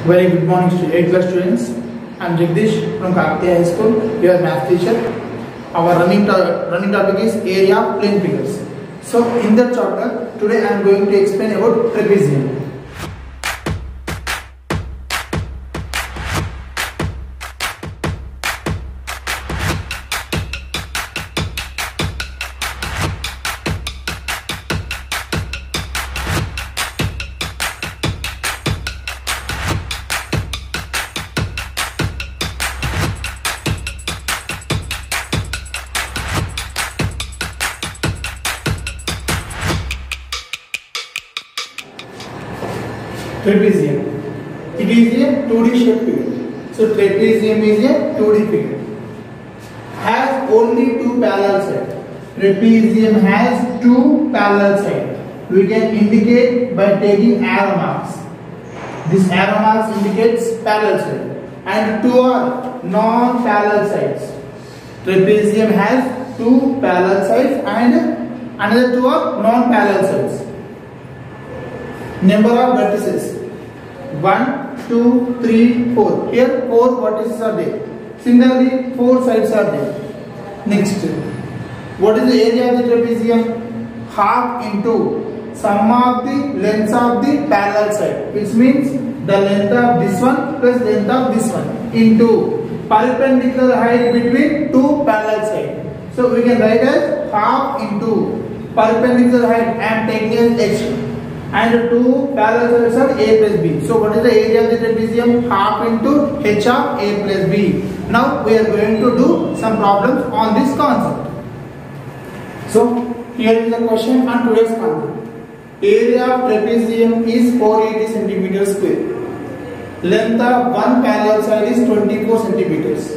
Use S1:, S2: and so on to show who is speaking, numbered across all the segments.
S1: Very good morning to 8th class students. I am Jagdish from Kakatiya High School, your math teacher. Our running topic is area of plane figures. So in that chapter, today I am going to explain about trapezium. Trapezium. It is a 2D shaped figure. So trapezium is a 2D figure. Has only two parallel sides. Trapezium has two parallel sides. We can indicate by taking arrow marks. This arrow marks indicates parallel side. And two are non-parallel sides. Trapezium has two parallel sides and another two are non-parallel sides. Number of vertices 1, 2, 3, 4. Here 4 vertices are there. Similarly 4 sides are there. Next, what is the area of the trapezium? Half into sum of the lengths of the parallel side, which means the length of this one plus length of this one into perpendicular height between two parallel sides. So we can write as half into perpendicular height. I am taking as h. And two parallel sides are a plus b. So what is the area of the trapezium? Half into h of a plus b. Now we are going to do some problems on this concept. So here is the question on today's concept. Area of trapezium is 480 centimeters square. Length of one parallel side is 24 centimeters.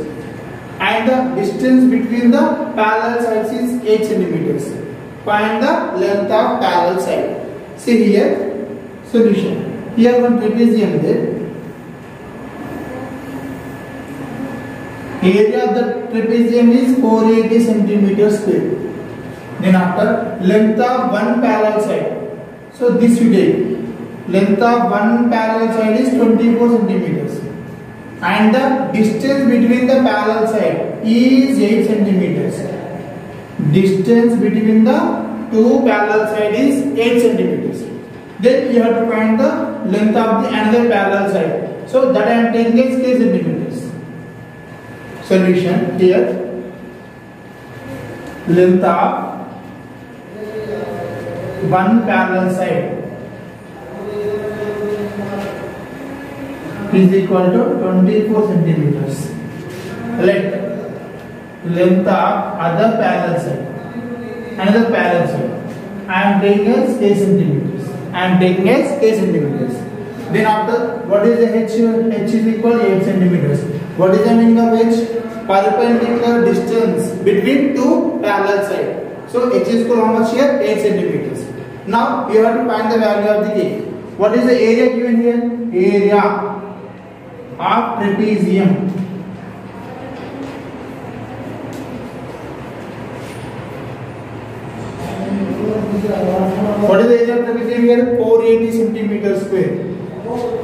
S1: And the distance between the parallel sides is 8 centimeters. Find the length of parallel side. See here, solution. Here one trapezium there. Area of the trapezium is 480 centimeters square. Then after, length of one parallel side. So this you take. Length of one parallel side is 24 centimeters. And the distance between the parallel side is 8 centimeters. Distance between the two parallel side is 8 centimeters. Then you have to find the length of the another parallel side. So that I am taking as k centimeters. Solution here. Length of one parallel side is equal to 24 centimeters. Length of other parallel side. Another parallel side. I am taking as k centimeters. Then after, what is the h? H is equal to 8 centimeters. What is the meaning of h? Perpendicular distance between two parallel sides. So h is equal to how much here? 8 centimeters. Now you have to find the value of the k. What is the area given here? Area of trapezium. What is the area of trapezium here? 480 centimeters square.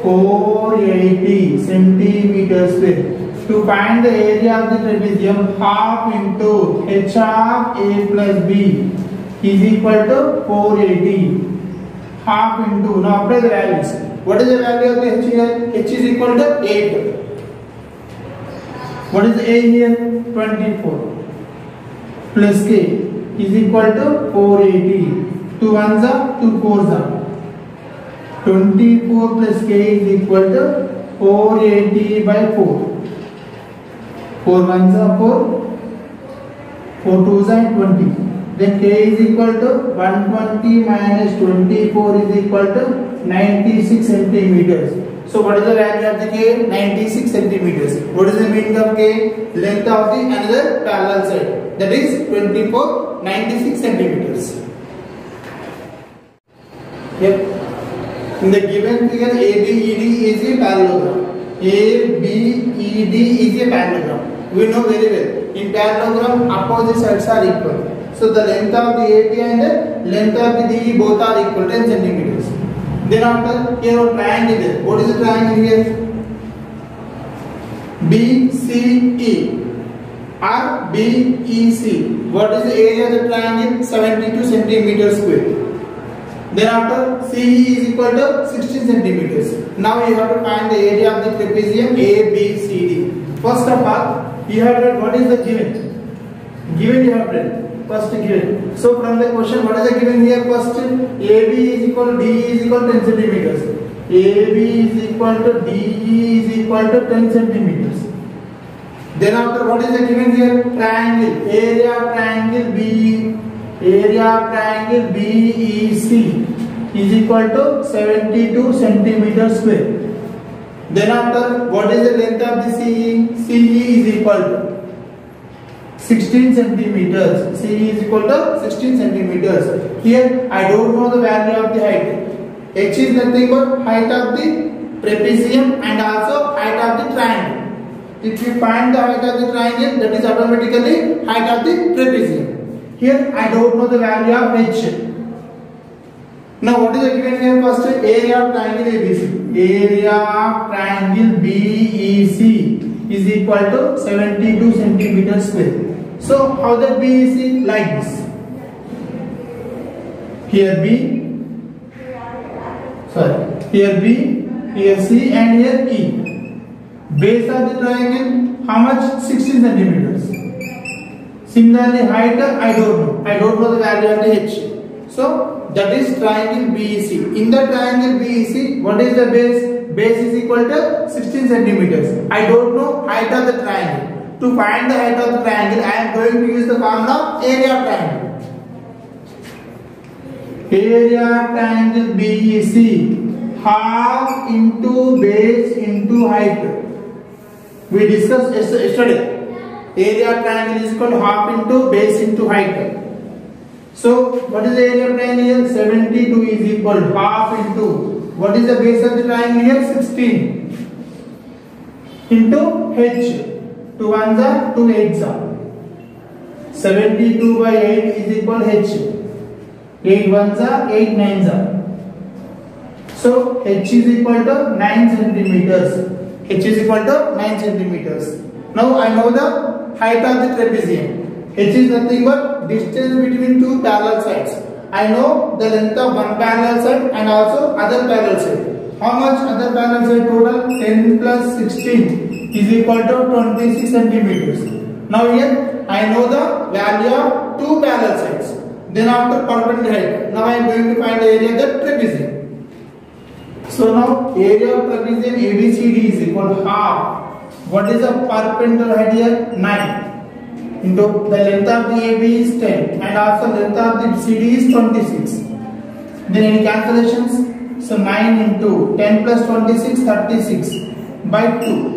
S1: 480 centimeters square. To find the area of the trapezium, half into h of a plus b is equal to 480. Half into, now apply the values. What is the value of the h here? H is equal to 8. What is the a here? 24. Plus k is equal to 480. 2 ones are 2 fours are. 24 plus k is equal to 480 by 4. 4 ones are 4. 4 twos are 20. Then k is equal to 120 minus 24 is equal to 96 centimeters. So what is the value of the k? 96 centimeters. What is the meaning of k? Length of the another parallel side. That is 24, 96 centimeters. Here, in the given figure, ABED is a parallelogram. ABED is a parallelogram. We know very well. In parallelogram, opposite sides are equal. So the length of the AB and the length of the DE both are equal, 10 centimeters. Then after here a triangle there. What is the triangle here? BCE or BEC. What is the area of the triangle? 72 centimeters square. Then after CE is equal to 16 centimeters. Now you have to find the area of the trapezium ABCD. First of all, you have read what is the given. Given you have read. First given. So from the question, what is the given here? First, AB is equal to DE is equal to 10 centimeters. AB is equal to DE is equal to 10 centimeters. Then after, what is the given here? Triangle. Area of triangle BE. Area of triangle BEC is equal to 72 centimeters square. Then after, what is the length of the CE? CE is equal to 16 centimeters. CE is equal to 16 centimeters. Here I don't know the value of the height. H is nothing but height of the trapezium and also height of the triangle. If you find the height of the triangle, that is automatically height of the trapezium. Here I don't know the value of H. Now what is the given here? First, area of triangle ABC. Area of triangle BEC is equal to 72 centimeters square. So how that BEC? Like this. Here B, here B, here C and here E. Base of the triangle, how much? 16 centimeters. Similarly, height I don't know. I don't know the value of the H. So that is triangle BEC. In the triangle BEC, what is the base? Base is equal to 16 centimeters. I don't know height of the triangle. To find the height of the triangle, I am going to use the formula area of triangle. Area of triangle BEC, half into base into height. We discussed yesterday. Area of triangle is equal to half into base into height. So what is the area of triangle here? 72 is equal to half into, what is the base of the triangle here? 16 into H. 2 ones are 2 8s are. 72 by 8 is equal to H. 8 ones are 8 9s are. So H is equal to 9 centimeters. H is equal to 9 centimeters. Now I know the height of the trapezium. H is nothing but distance between two parallel sides. I know the length of one parallel side and also other parallel side. How much other parallel side total? 10 plus 16 is equal to 26 centimeters. Now here I know the value of two parallel sides. Then after perpendicular height. Now I am going to find the area of the trapezium. So now area of trapezium ABCD is equal to half. What is the perpendicular height here? 9. Into the length of the AB is 10 and also length of the CD is 26. Then any calculations? So 9 into 10 plus 26, 36 by 2.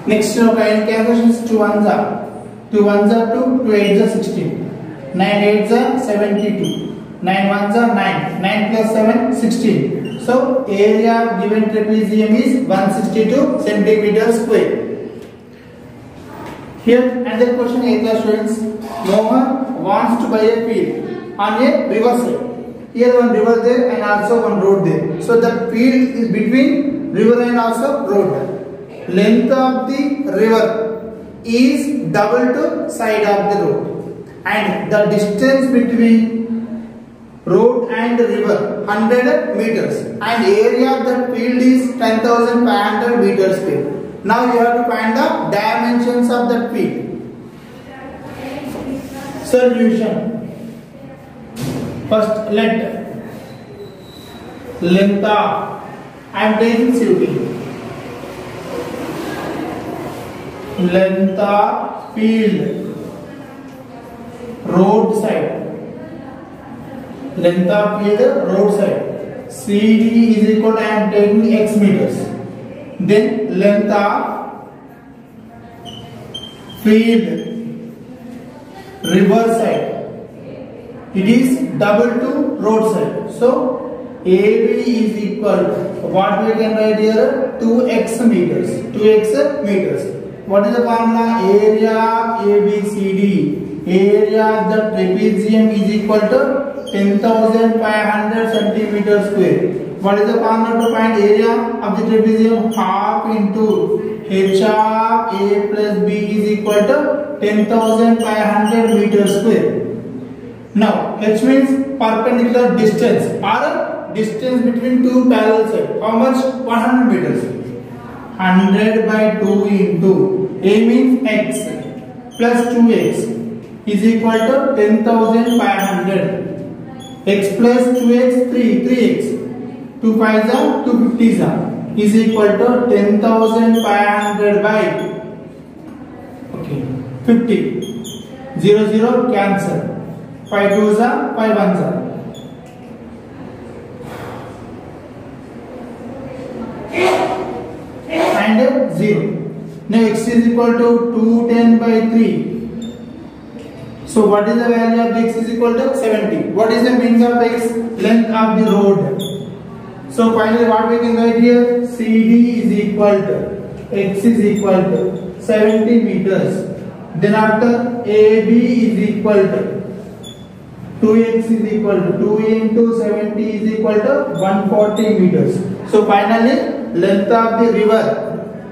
S1: Next any calculations? 2 ones are 2 ones are 2, 2 8s are 16, 9 8s are 72, 9 ones are 9, 9 plus 7 16. So area of given trapezium is 162 centimeters square. Here another question, 8th class students. Mohan wants to buy a field on a river side. Here one river there and also one road there. So the field is between river and also road. Length of the river is double to side of the road and the distance between road and river 100 meters and area of the field is 10,500 meters square. Now you have to find the dimensions of that field. Solution. First let length of, I am taking CUT. Length of field road side. Length of field road side. CD is equal to, I am taking x meters. Then length of field river side. It is double to road side. So AB is equal to, what we can write here? 2x meters. 2x meters. What is the formula? Area of ABCD. area of the trapezium is equal to 10,500 centimeter square. What is the formula to find area of the trapezium? Half into h of a plus b is equal to 10,500 meter square. Now h means perpendicular distance or distance between two parallel sides. How much? 100 meters. 100 by 2 into a means x plus 2x is equal to 10,500. X plus 2x 3x 2 5s are 2 50s are is equal to 10,500 by 50. 0 0 cancel. 5 2s are 5 1s are. And 0. Now x is equal to 210 by 3. So what is the value of x is equal to 70. What is the meaning of x? Length of the road. So finally what we can write here? CD is equal to x is equal to 70 meters. Then after AB is equal to 2x is equal to 2 into 70 is equal to 140 meters. So finally length of the river,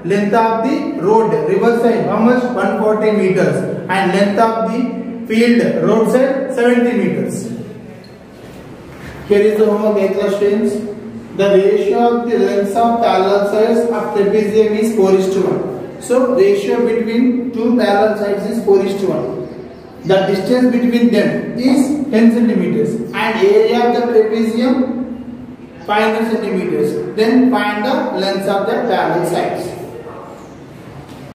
S1: length of the road, river side, how much? 140 meters. And length of the field, road side, 70 meters. Here is the homework A class students. The ratio of the lengths of parallel sides of trapezium is 4:1. So ratio between two parallel sides is 4:1. The distance between them is 10 centimeters and area of the trapezium 500 centimeters. Then find the lengths of the parallel sides.